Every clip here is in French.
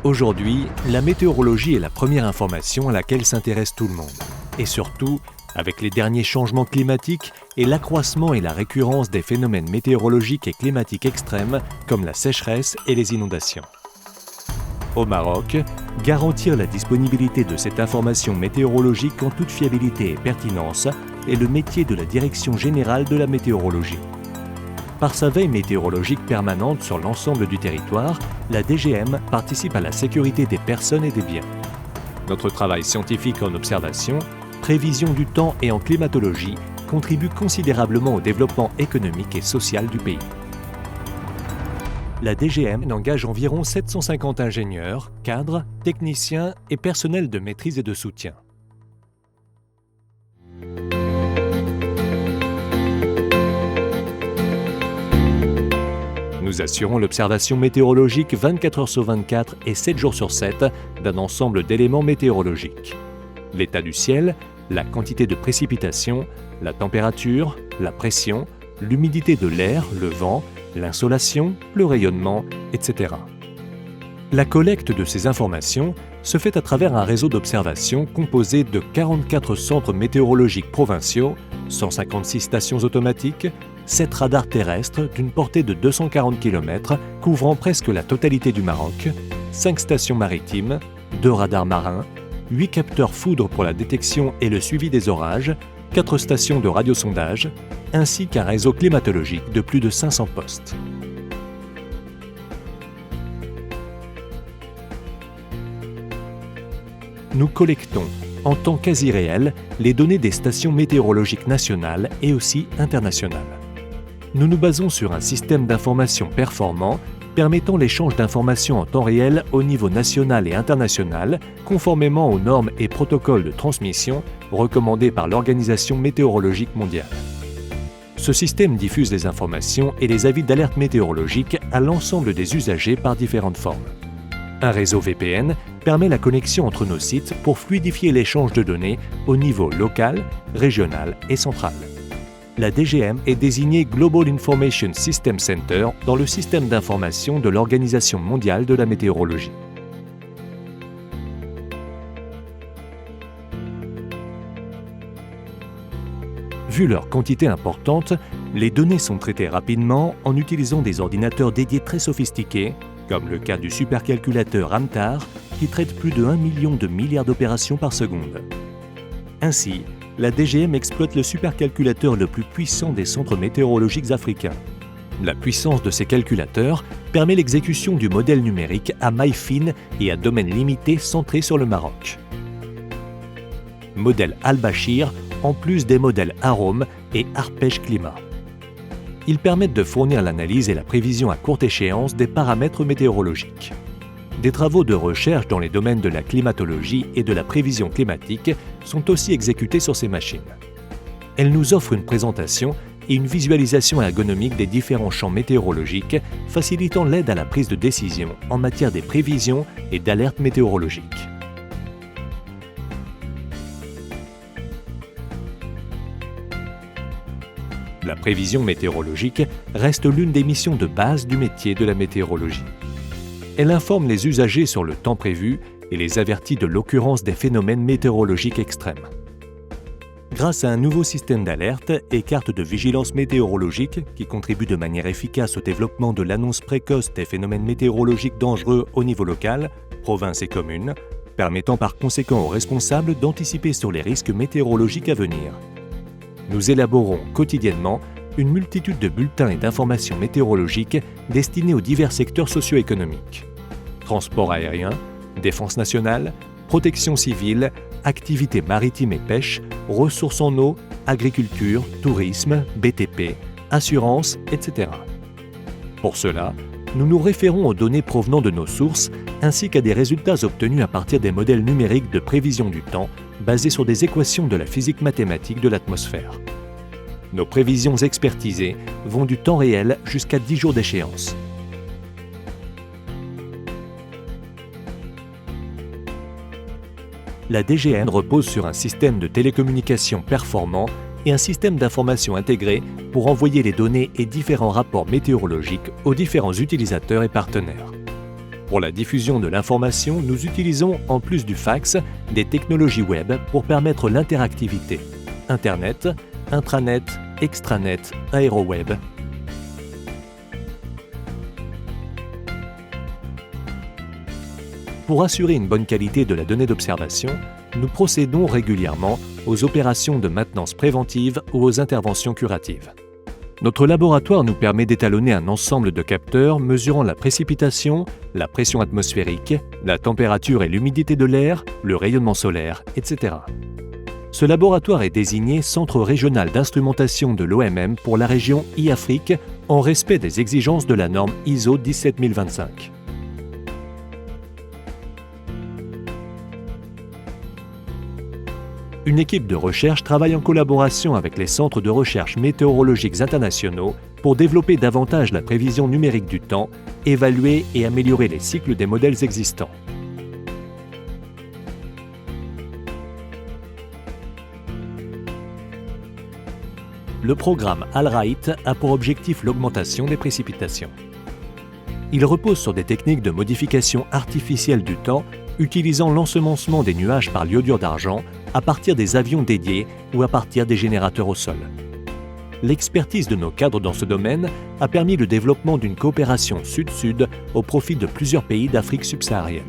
Aujourd'hui, la météorologie est la première information à laquelle s'intéresse tout le monde. Et surtout, avec les derniers changements climatiques et l'accroissement et la récurrence des phénomènes météorologiques et climatiques extrêmes comme la sécheresse et les inondations. Au Maroc, garantir la disponibilité de cette information météorologique en toute fiabilité et pertinence est le métier de la Direction générale de la météorologie. Par sa veille météorologique permanente sur l'ensemble du territoire, la DGM participe à la sécurité des personnes et des biens. Notre travail scientifique en observation, prévision du temps et en climatologie contribue considérablement au développement économique et social du pays. La DGM engage environ 750 ingénieurs, cadres, techniciens et personnels de maîtrise et de soutien. Nous assurons l'observation météorologique 24 heures sur 24 et 7 jours sur 7 d'un ensemble d'éléments météorologiques. L'état du ciel, la quantité de précipitations, la température, la pression, l'humidité de l'air, le vent, l'insolation, le rayonnement, etc. La collecte de ces informations se fait à travers un réseau d'observation composé de 44 centres météorologiques provinciaux, 156 stations automatiques, 7 radars terrestres d'une portée de 240 km couvrant presque la totalité du Maroc, 5 stations maritimes, 2 radars marins, 8 capteurs foudre pour la détection et le suivi des orages, 4 stations de radiosondage, ainsi qu'un réseau climatologique de plus de 500 postes. Nous collectons, en temps quasi réel, les données des stations météorologiques nationales et aussi internationales. Nous nous basons sur un système d'information performant permettant l'échange d'informations en temps réel au niveau national et international, conformément aux normes et protocoles de transmission recommandés par l'Organisation météorologique mondiale. Ce système diffuse les informations et les avis d'alerte météorologique à l'ensemble des usagers par différentes formes. Un réseau VPN permet la connexion entre nos sites pour fluidifier l'échange de données au niveau local, régional et central. La DGM est désignée Global Information System Center dans le système d'information de l'Organisation mondiale de la météorologie. Vu leur quantité importante, les données sont traitées rapidement en utilisant des ordinateurs dédiés très sophistiqués, comme le cas du supercalculateur Amtar, qui traite plus de 1 million de milliards d'opérations par seconde. Ainsi, la DGM exploite le supercalculateur le plus puissant des centres météorologiques africains. La puissance de ces calculateurs permet l'exécution du modèle numérique à maille fine et à domaine limité centré sur le Maroc. Modèle Al-Bashir, en plus des modèles Arome et Arpège Climat. Ils permettent de fournir l'analyse et la prévision à courte échéance des paramètres météorologiques. Des travaux de recherche dans les domaines de la climatologie et de la prévision climatique sont aussi exécutés sur ces machines. Elles nous offrent une présentation et une visualisation ergonomique des différents champs météorologiques, facilitant l'aide à la prise de décision en matière des prévisions et d'alertes météorologiques. La prévision météorologique reste l'une des missions de base du métier de la météorologie. Elle informe les usagers sur le temps prévu et les avertit de l'occurrence des phénomènes météorologiques extrêmes. Grâce à un nouveau système d'alerte et carte de vigilance météorologique qui contribue de manière efficace au développement de l'annonce précoce des phénomènes météorologiques dangereux au niveau local, province et commune, permettant par conséquent aux responsables d'anticiper sur les risques météorologiques à venir. Nous élaborons quotidiennement une multitude de bulletins et d'informations météorologiques destinés aux divers secteurs socio-économiques. Transport aérien, défense nationale, protection civile, activités maritimes et pêche, ressources en eau, agriculture, tourisme, BTP, assurance, etc. Pour cela, nous nous référons aux données provenant de nos sources ainsi qu'à des résultats obtenus à partir des modèles numériques de prévision du temps basés sur des équations de la physique mathématique de l'atmosphère. Nos prévisions expertisées vont du temps réel jusqu'à 10 jours d'échéance. La DGM repose sur un système de télécommunication performant et un système d'information intégré pour envoyer les données et différents rapports météorologiques aux différents utilisateurs et partenaires. Pour la diffusion de l'information, nous utilisons, en plus du fax, des technologies web pour permettre l'interactivité. Internet, intranet, extranet, aéroweb. Pour assurer une bonne qualité de la donnée d'observation, nous procédons régulièrement aux opérations de maintenance préventive ou aux interventions curatives. Notre laboratoire nous permet d'étalonner un ensemble de capteurs mesurant la précipitation, la pression atmosphérique, la température et l'humidité de l'air, le rayonnement solaire, etc. Ce laboratoire est désigné Centre régional d'instrumentation de l'OMM pour la région e-Afrique en respect des exigences de la norme ISO 17025. Une équipe de recherche travaille en collaboration avec les centres de recherche météorologiques internationaux pour développer davantage la prévision numérique du temps, évaluer et améliorer les cycles des modèles existants. Le programme ALRIGHT a pour objectif l'augmentation des précipitations. Il repose sur des techniques de modification artificielle du temps utilisant l'ensemencement des nuages par l'iodure d'argent à partir des avions dédiés ou à partir des générateurs au sol. L'expertise de nos cadres dans ce domaine a permis le développement d'une coopération sud-sud au profit de plusieurs pays d'Afrique subsaharienne.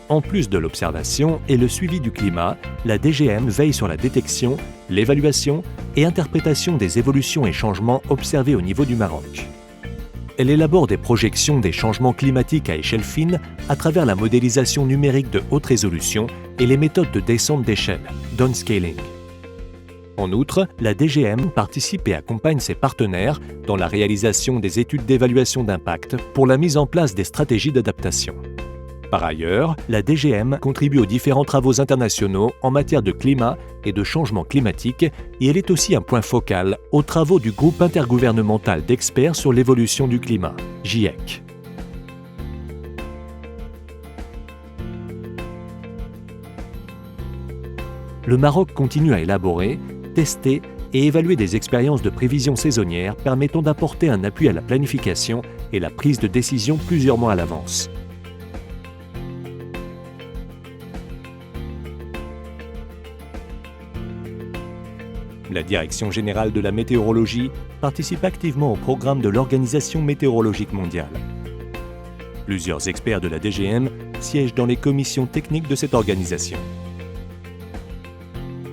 En plus de l'observation et le suivi du climat, la DGM veille sur la détection, l'évaluation et interprétation des évolutions et changements observés au niveau du Maroc. Elle élabore des projections des changements climatiques à échelle fine à travers la modélisation numérique de haute résolution et les méthodes de descente d'échelle, downscaling. En outre, la DGM participe et accompagne ses partenaires dans la réalisation des études d'évaluation d'impact pour la mise en place des stratégies d'adaptation. Par ailleurs, la DGM contribue aux différents travaux internationaux en matière de climat et de changement climatique et elle est aussi un point focal aux travaux du groupe intergouvernemental d'experts sur l'évolution du climat, GIEC. Le Maroc continue à élaborer, tester et évaluer des expériences de prévision saisonnière permettant d'apporter un appui à la planification et la prise de décision plusieurs mois à l'avance. La Direction générale de la météorologie participe activement au programme de l'Organisation météorologique mondiale. Plusieurs experts de la DGM siègent dans les commissions techniques de cette organisation.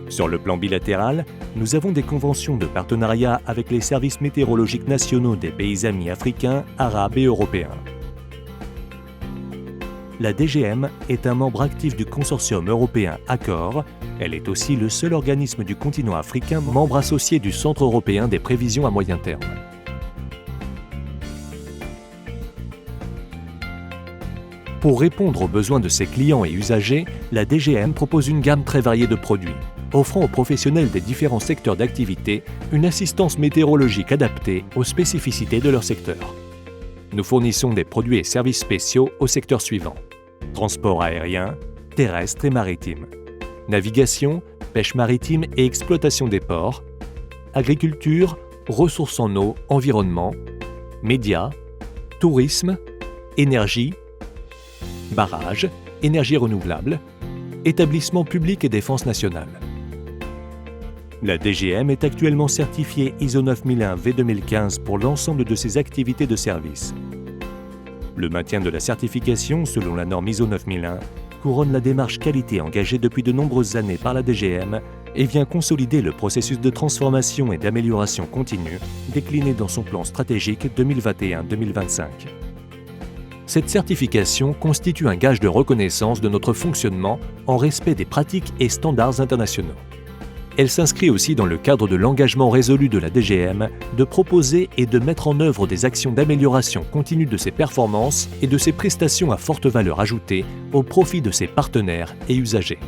Sur le plan bilatéral, nous avons des conventions de partenariat avec les services météorologiques nationaux des pays amis africains, arabes et européens. La DGM est un membre actif du consortium européen ACCOR. Elle est aussi le seul organisme du continent africain membre associé du Centre européen des prévisions à moyen terme. Pour répondre aux besoins de ses clients et usagers, la DGM propose une gamme très variée de produits, offrant aux professionnels des différents secteurs d'activité une assistance météorologique adaptée aux spécificités de leur secteur. Nous fournissons des produits et services spéciaux aux secteurs suivants: transport aérien, terrestre et maritime, navigation, pêche maritime et exploitation des ports, agriculture, ressources en eau, environnement, médias, tourisme, énergie, barrages, énergie renouvelable, établissements publics et défense nationale. La DGM est actuellement certifiée ISO 9001 V2015 pour l'ensemble de ses activités de service. Le maintien de la certification selon la norme ISO 9001 couronne la démarche qualité engagée depuis de nombreuses années par la DGM et vient consolider le processus de transformation et d'amélioration continue décliné dans son plan stratégique 2021-2025. Cette certification constitue un gage de reconnaissance de notre fonctionnement en respect des pratiques et standards internationaux. Elle s'inscrit aussi dans le cadre de l'engagement résolu de la DGM de proposer et de mettre en œuvre des actions d'amélioration continue de ses performances et de ses prestations à forte valeur ajoutée au profit de ses partenaires et usagers.